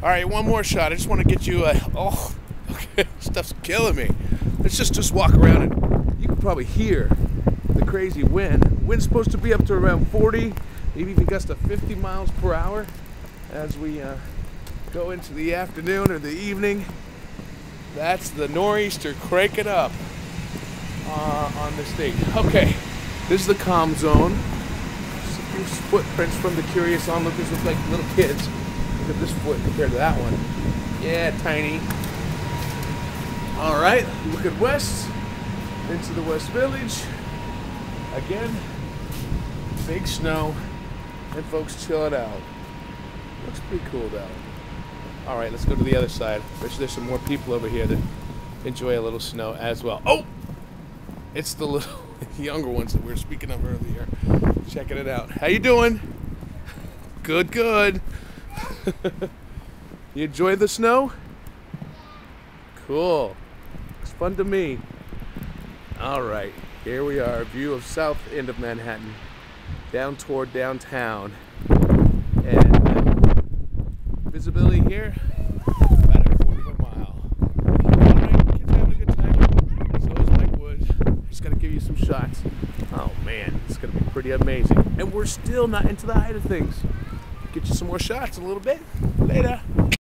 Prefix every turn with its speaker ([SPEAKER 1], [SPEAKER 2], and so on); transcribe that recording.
[SPEAKER 1] All right, one more shot. I just want to get you oh, okay, stuff's killing me. Let's just walk around and you can probably hear the crazy wind. Wind's supposed to be up to around 40, maybe even gust to 50 miles per hour as we go into the afternoon or the evening. That's the nor'easter cranking up on the state. Okay, this is the calm zone. Just a few footprints from the curious onlookers look like little kids. Look at this foot compared to that one. Yeah, tiny. All right, looking west into the West Village. Again, big snow and folks chilling out. Looks pretty cool though. All right, let's go to the other side. Bet you there's some more people over here that enjoy a little snow as well. Oh, it's the little younger ones that we were speaking of earlier. Checking it out. How you doing? Good, good. You enjoy the snow? Cool. It's fun to me. All right, here we are, view of south end of Manhattan, down toward downtown. And visibility here, about a quarter of a mile. All right, kids are having a good time. So is Mike Wood. Just gotta give you some shots. Oh man, it's gonna be pretty amazing. And we're still not into the height of things. Get you some more shots in a little bit. Later.